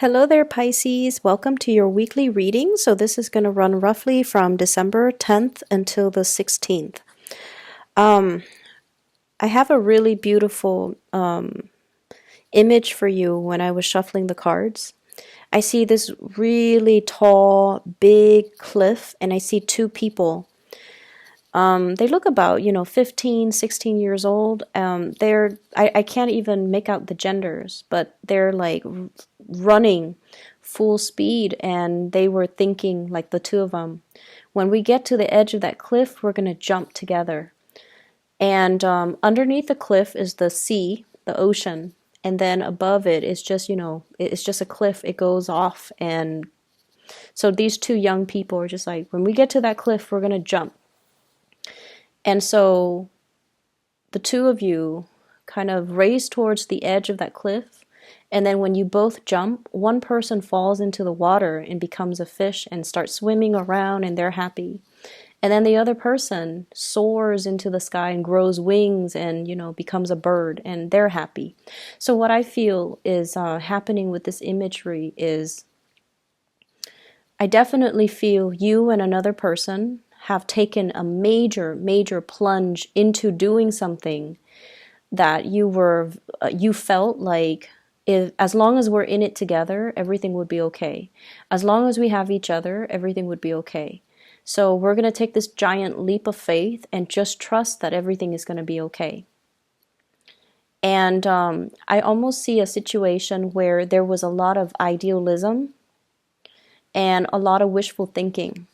Hello there, Pisces. Welcome to your weekly reading. So this is going to run roughly from December 10th until the 16th. I have a really beautiful image for you when I was shuffling the cards. I see this really tall, big cliff, and I see two people. They look about, 15, 16 years old. I can't even make out the genders, but they're like running full speed, and they were thinking, like the two of them, when we get to the edge of that cliff, we're going to jump together. And underneath the cliff is the sea, the ocean, and then above it is just, it's just a cliff. It goes off, and so these two young people are just like, when we get to that cliff, we're going to jump. And so the two of you kind of race towards the edge of that cliff. And then when you both jump, one person falls into the water and becomes a fish and starts swimming around, and they're happy. And then the other person soars into the sky and grows wings and, becomes a bird, and they're happy. So what I feel is happening with this imagery is I definitely feel you and another person have taken a major, major plunge into doing something that you felt like, as long as we're in it together, everything would be okay. As long as we have each other, everything would be okay. So we're going to take this giant leap of faith and just trust that everything is going to be okay. And I almost see a situation where there was a lot of idealism and a lot of wishful thinking.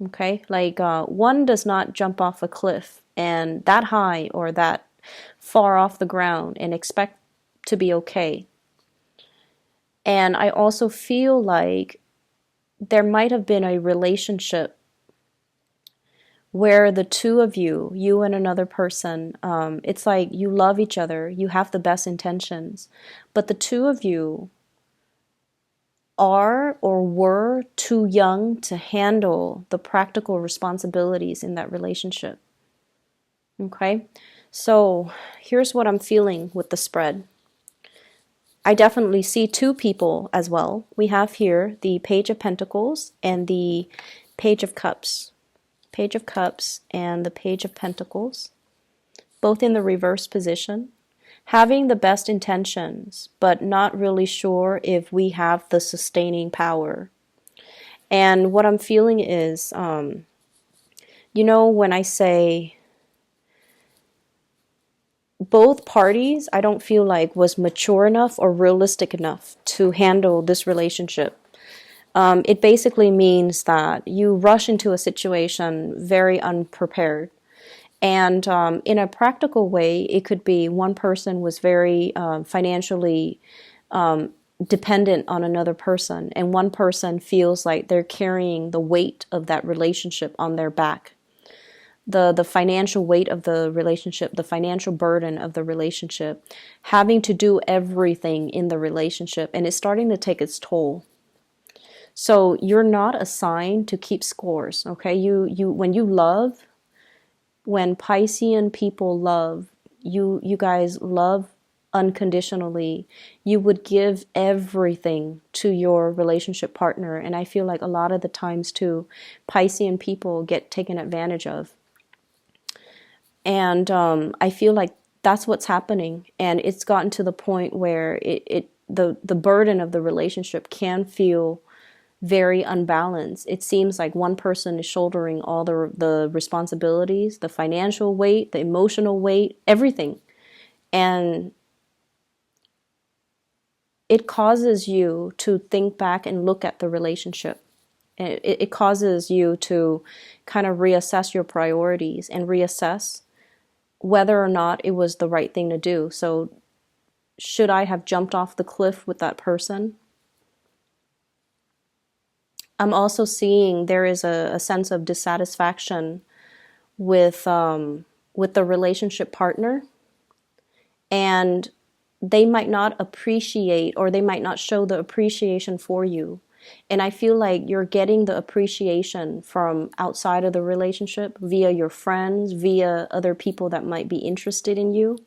Okay, like one does not jump off a cliff and that high or that far off the ground and expect to be okay. And I also feel like there might have been a relationship where the two of you and another person, it's like you love each other, you have the best intentions, but the two of you are or were too young to handle the practical responsibilities in that relationship. Okay, so here's what I'm feeling with the spread. I definitely see two people as well. We have here the Page of Pentacles and the Page of Cups. Page of Cups and the Page of Pentacles, both in the reverse position. Having the best intentions, but not really sure if we have the sustaining power. And what I'm feeling is, when I say both parties, I don't feel like was mature enough or realistic enough to handle this relationship. It basically means that you rush into a situation very unprepared. And in a practical way, it could be one person was very financially dependent on another person, and one person feels like they're carrying the weight of that relationship on their back. The financial weight of the relationship, the financial burden of the relationship, having to do everything in the relationship, and it's starting to take its toll. So you're not assigned to keep scores, okay? When you love, when Piscean people love, you guys love unconditionally. You would give everything to your relationship partner. And I feel like a lot of the times too, Piscean people get taken advantage of. And I feel like that's what's happening. And it's gotten to the point where the burden of the relationship can feel very unbalanced. It seems like one person is shouldering all the responsibilities, the financial weight, the emotional weight, everything. And it causes you to think back and look at the relationship. It causes you to kind of reassess your priorities and reassess whether or not it was the right thing to do. So should I have jumped off the cliff with that person? I'm also seeing there is a sense of dissatisfaction with the relationship partner, and they might not appreciate, or they might not show the appreciation for you. And I feel like you're getting the appreciation from outside of the relationship via your friends, via other people that might be interested in you.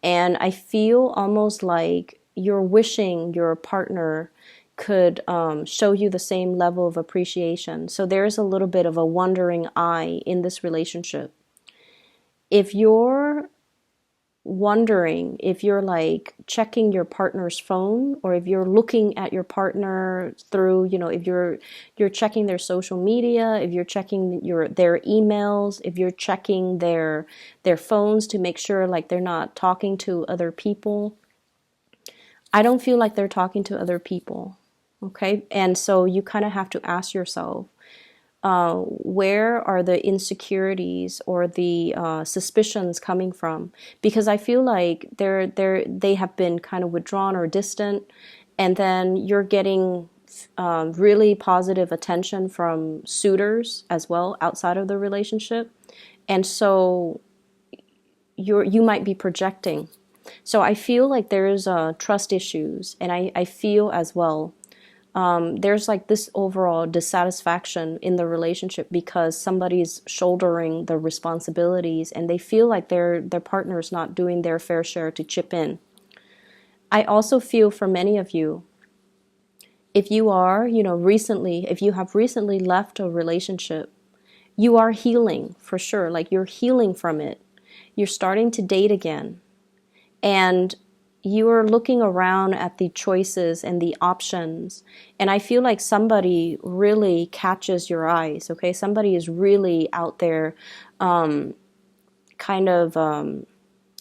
And I feel almost like you're wishing your partner could show you the same level of appreciation. So there's a little bit of a wandering eye in this relationship. If you're wondering, if you're like checking your partner's phone, or if you're looking at your partner through, if you're checking their social media, if you're checking their emails, if you're checking their phones to make sure like they're not talking to other people, I don't feel like they're talking to other people. Okay. And so you kind of have to ask yourself, where are the insecurities or the suspicions coming from? Because I feel like they have been kind of withdrawn or distant, and then you're getting really positive attention from suitors as well outside of the relationship, and so you might be projecting. So I feel like there's trust issues, and I feel as well there's like this overall dissatisfaction in the relationship because somebody's shouldering the responsibilities and they feel like their partner's not doing their fair share to chip in. I also feel for many of you, if you are, if you have recently left a relationship, you are healing for sure. Like you're healing from it. You're starting to date again. And you are looking around at the choices and the options, and I feel like somebody really catches your eyes. Okay, somebody is really out there, kind of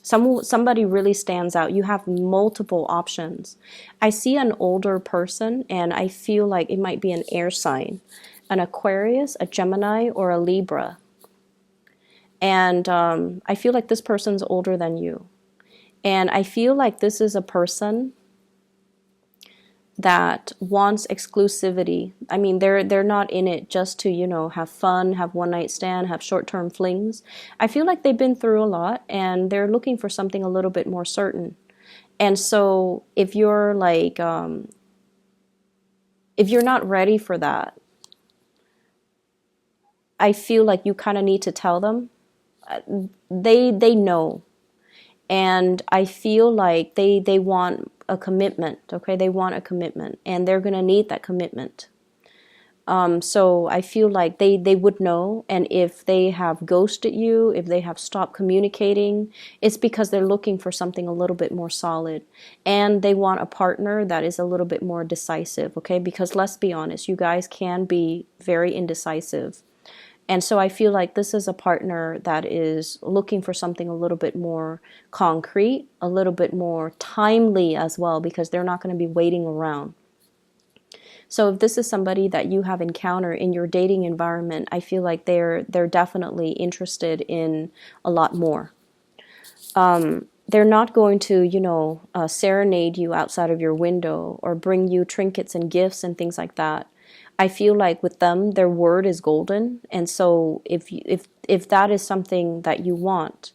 somebody really stands out. You have multiple options. I see an older person, and I feel like it might be an air sign, an Aquarius, a Gemini, or a Libra, and I feel like this person's older than you. And I feel like this is a person that wants exclusivity. I mean, they're not in it just to, have fun, have one night stand, have short-term flings. I feel like they've been through a lot and they're looking for something a little bit more certain. And so if you're like, if you're not ready for that, I feel like you kind of need to tell them. They know. And I feel like they want a commitment, okay? They want a commitment, and they're going to need that commitment. So I feel like they would know, and if they have ghosted you, if they have stopped communicating, it's because they're looking for something a little bit more solid, and they want a partner that is a little bit more decisive, okay? Because let's be honest, you guys can be very indecisive. And so I feel like this is a partner that is looking for something a little bit more concrete, a little bit more timely as well, because they're not going to be waiting around. So if this is somebody that you have encountered in your dating environment, I feel like they're definitely interested in a lot more. They're not going to, serenade you outside of your window or bring you trinkets and gifts and things like that. I feel like with them, their word is golden. And so if that is something that you want,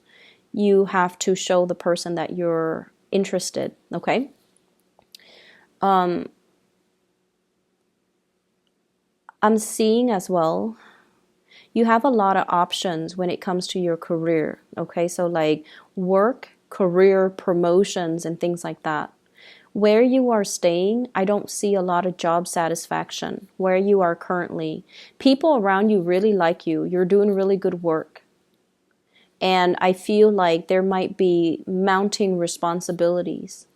you have to show the person that you're interested, okay? I'm seeing as well, you have a lot of options when it comes to your career, okay? So like work, career, promotions, and things like that. Where you are staying, I don't see a lot of job satisfaction. Where you are currently, people around you really like you. You're doing really good work. And I feel like there might be mounting responsibilities.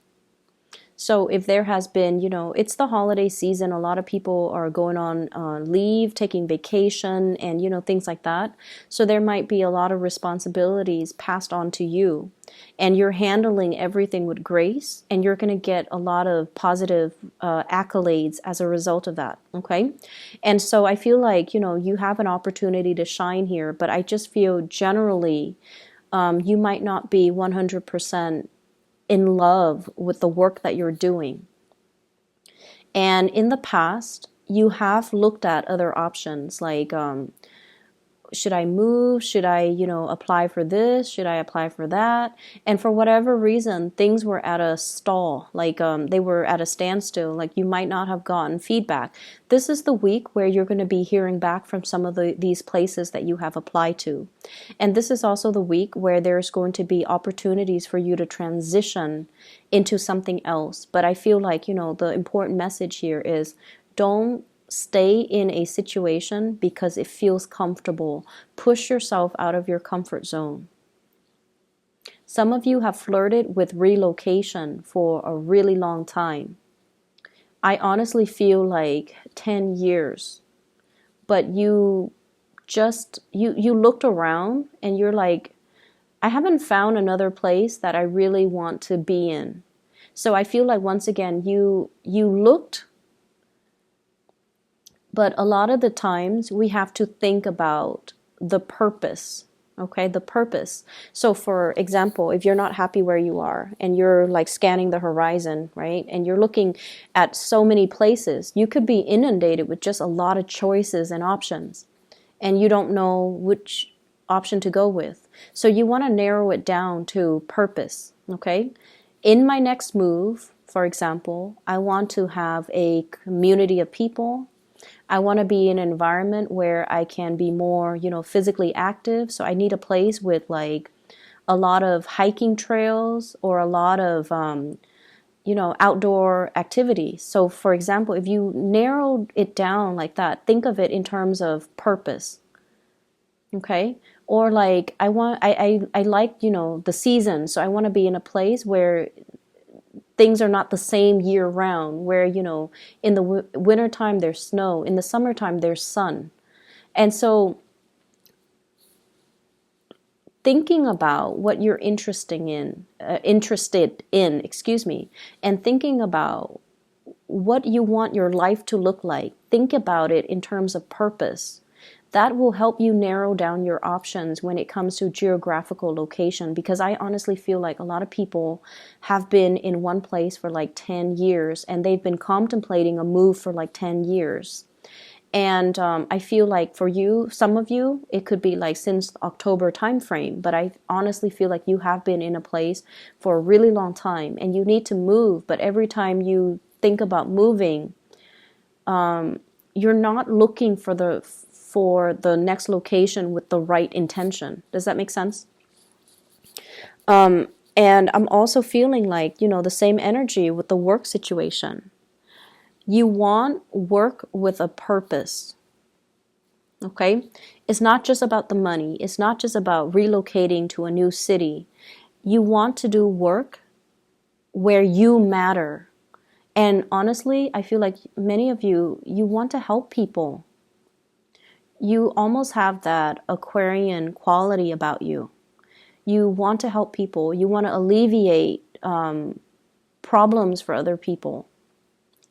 So if there has been, it's the holiday season, a lot of people are going on leave, taking vacation, and, things like that. So there might be a lot of responsibilities passed on to you. And you're handling everything with grace, and you're going to get a lot of positive accolades as a result of that, okay? And so I feel like, you have an opportunity to shine here, but I just feel generally you might not be 100% in love with the work that you're doing. And in the past, you have looked at other options like should I move? Should I, apply for this? Should I apply for that? And for whatever reason, things were at a stall, like they were at a standstill, like you might not have gotten feedback. This is the week where you're going to be hearing back from some of these places that you have applied to. And this is also the week where there's going to be opportunities for you to transition into something else. But I feel like, the important message here is don't stay in a situation because it feels comfortable. Push yourself out of your comfort zone. Some of you have flirted with relocation for a really long time. I honestly feel like 10 years. But you looked around and you're like, I haven't found another place that I really want to be in. So I feel like once again, you looked, but a lot of the times we have to think about the purpose, okay? The purpose. So for example, if you're not happy where you are and you're like scanning the horizon, right? And you're looking at so many places, you could be inundated with just a lot of choices and options, and you don't know which option to go with. So you want to narrow it down to purpose, okay? In my next move, for example, I want to have a community of people. I want to be in an environment where I can be more, physically active. So I need a place with like a lot of hiking trails or a lot of, outdoor activities. So for example, if you narrow it down like that, think of it in terms of purpose. Okay. Or like, I like, the season. So I want to be in a place where things are not the same year round, where, in the wintertime there's snow, in the summertime there's sun. And so thinking about what you're interested in, and thinking about what you want your life to look like, think about it in terms of purpose. That will help you narrow down your options when it comes to geographical location, because I honestly feel like a lot of people have been in one place for like 10 years and they've been contemplating a move for like 10 years. And I feel like for you, some of you, it could be like since October timeframe, but I honestly feel like you have been in a place for a really long time and you need to move. But every time you think about moving, you're not looking for the next location with the right intention. Does that make sense? And I'm also feeling like, the same energy with the work situation. You want work with a purpose. Okay? It's not just about the money. It's not just about relocating to a new city. You want to do work where you matter. And honestly, I feel like many of you want to help people. You almost have that Aquarian quality about you. You want to help people. You want to alleviate problems for other people.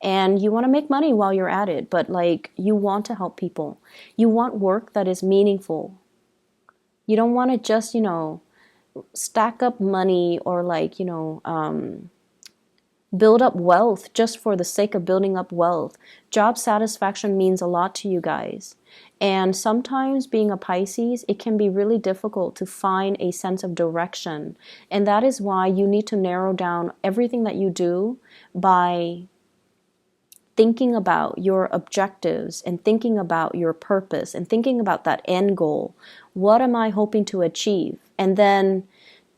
And you want to make money while you're at it, but like you want to help people. You want work that is meaningful. You don't want to just, stack up money or like, build up wealth just for the sake of building up wealth. Job satisfaction means a lot to you guys. And sometimes being a Pisces, it can be really difficult to find a sense of direction. And that is why you need to narrow down everything that you do by thinking about your objectives and thinking about your purpose and thinking about that end goal. What am I hoping to achieve? And then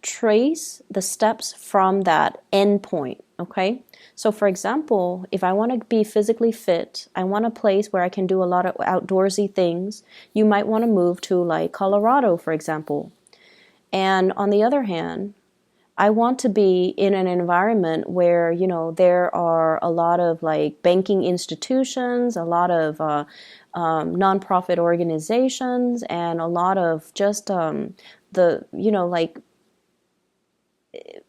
trace the steps from that end point, okay? So for example, if I want to be physically fit, I want a place where I can do a lot of outdoorsy things. You might want to move to like Colorado, for example. And on the other hand, I want to be in an environment where, there are a lot of like banking institutions, a lot of nonprofit organizations, and a lot of just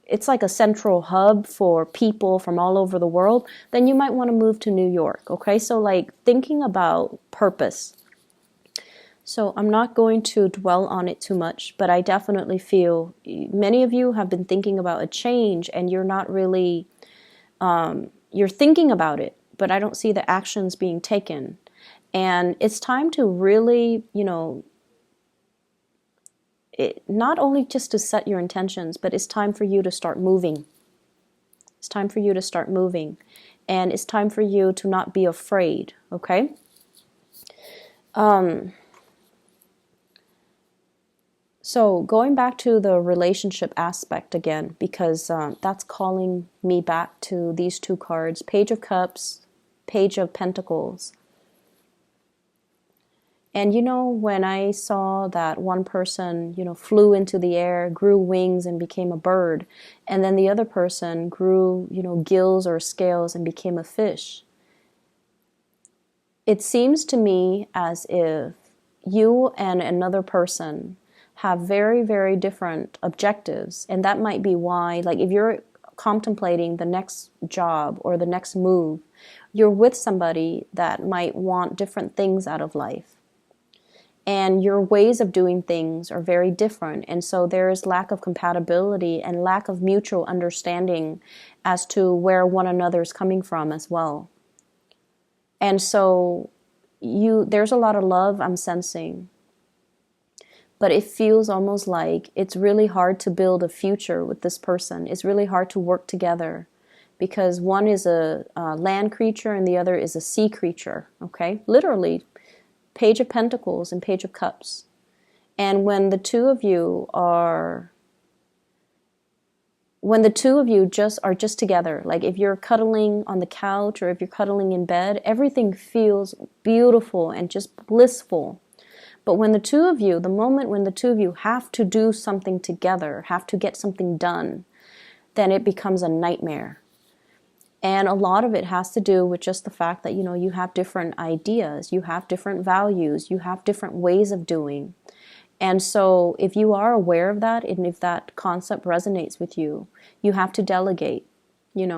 it's like a central hub for people from all over the world. Then you might want to move to New York, okay? So like thinking about purpose. So I'm not going to dwell on it too much, but I definitely feel many of you have been thinking about a change and you're not really, you're thinking about it, but I don't see the actions being taken. And it's time to really, not only just to set your intentions, but it's time for you to start moving. It's time for you to start moving. And it's time for you to not be afraid, okay? So going back to the relationship aspect again, because that's calling me back to these two cards, Page of Cups, Page of Pentacles. And when I saw that one person, flew into the air, grew wings and became a bird, and then the other person grew, gills or scales and became a fish, it seems to me as if you and another person have very, very different objectives. And that might be why, like if you're contemplating the next job or the next move, you're with somebody that might want different things out of life. And your ways of doing things are very different. And so there is lack of compatibility and lack of mutual understanding as to where one another is coming from as well. And so there's a lot of love I'm sensing. But it feels almost like it's really hard to build a future with this person. It's really hard to work together because one is a land creature and the other is a sea creature, okay? Literally, Page of Pentacles and Page of Cups. And when the two of you just are just together, like if you're cuddling on the couch or if you're cuddling in bed, everything feels beautiful and just blissful. But when the moment when the two of you have to do something together, have to get something done, then it becomes a nightmare. And a lot of it has to do with just the fact that, you have different ideas, you have different values, you have different ways of doing. And so if you are aware of that, and if that concept resonates with you, you have to delegate.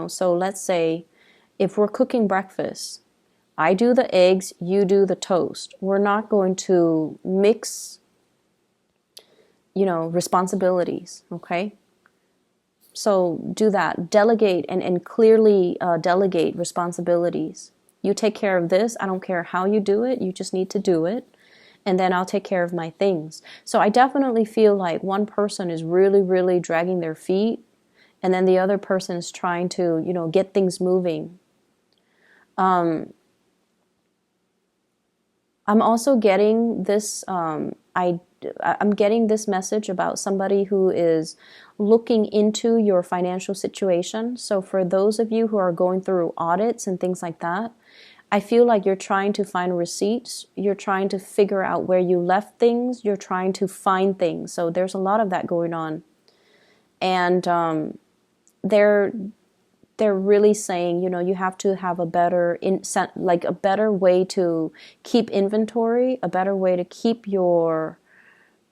So let's say if we're cooking breakfast, I do the eggs, you do the toast. We're not going to mix, responsibilities, okay? So do that. Delegate and clearly delegate responsibilities. You take care of this. I don't care how you do it. You just need to do it. And then I'll take care of my things. So I definitely feel like one person is really, really dragging their feet. And then the other person is trying to, get things moving. I'm also getting this, I'm getting this message about somebody who is looking into your financial situation. So for those of you who are going through audits and things like that, I feel like you're trying to find receipts. You're trying to figure out where you left things. You're trying to find things. So there's a lot of that going on. And they're really saying, you have to have a better a better way to keep inventory, a better way to keep your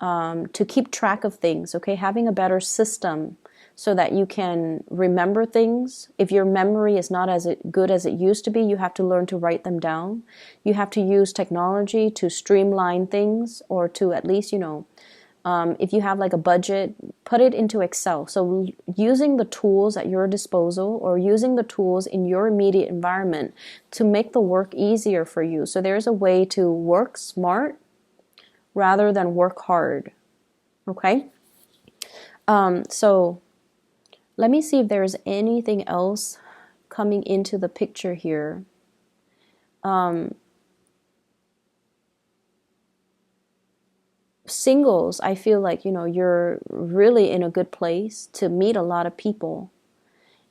to keep track of things, okay? Having a better system so that you can remember things. If your memory is not as good as it used to be, you have to learn to write them down. You have to use technology to streamline things, or to at least, if you have like a budget, put it into Excel. So using the tools at your disposal, or using the tools in your immediate environment to make the work easier for you. So there's a way to work smart rather than work hard. Okay? So let me see if there's anything else coming into the picture here. Singles, I feel like, you're really in a good place to meet a lot of people.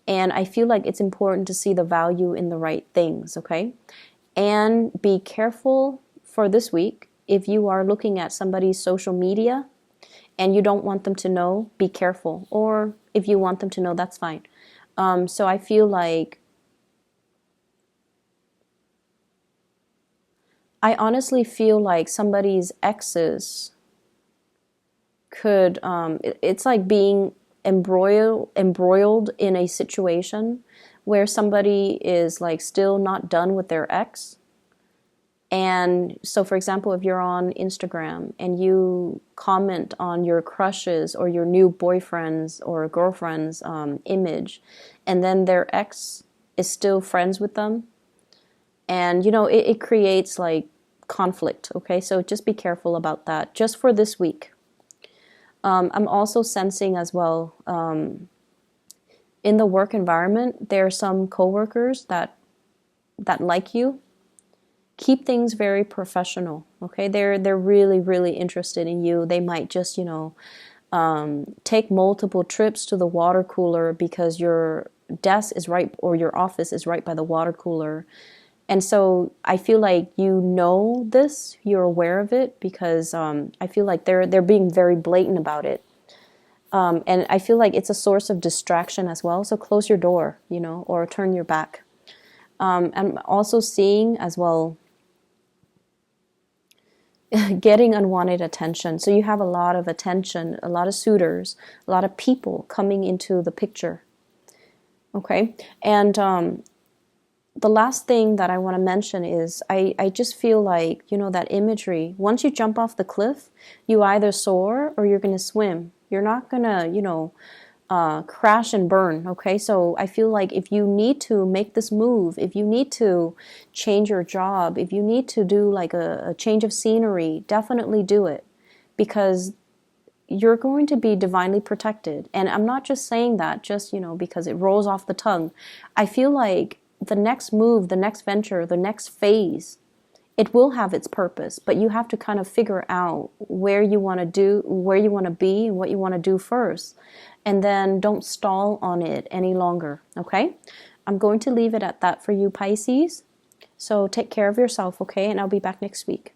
And I feel like it's important to see the value in the right things, okay? And be careful for this week. If you are looking at somebody's social media and you don't want them to know, be careful. Or if you want them to know, that's fine. So I feel like, I honestly feel like somebody's exes could, it's like being embroiled in a situation where somebody is like still not done with their ex. And so, for example, if you're on Instagram and you comment on your crushes or your new boyfriend's or girlfriend's image, and then their ex is still friends with them, and it creates like conflict. Okay, so just be careful about that, just for this week. I'm also sensing as well, in the work environment, there are some coworkers that like you. Keep things very professional, okay? They're really, really interested in you. They might just, take multiple trips to the water cooler because your desk is right, or your office is right by the water cooler. And so I feel like you know this, you're aware of it, because I feel like they're being very blatant about it. And I feel like it's a source of distraction as well. So close your door, or turn your back. I'm also seeing as well getting unwanted attention. So you have a lot of attention, a lot of suitors, a lot of people coming into the picture. Okay. And the last thing that I want to mention is I just feel like, that imagery, once you jump off the cliff, you either soar or you're going to swim. You're not going to, crash and burn. Okay. So I feel like if you need to make this move, if you need to change your job, if you need to do like a change of scenery, definitely do it, because you're going to be divinely protected. And I'm not just saying that just, because it rolls off the tongue. I feel like the next move, the next venture, the next phase, it will have its purpose, but you have to kind of figure out where you want to be, and what you want to do first. And then don't stall on it any longer, okay? I'm going to leave it at that for you, Pisces. So take care of yourself, okay? And I'll be back next week.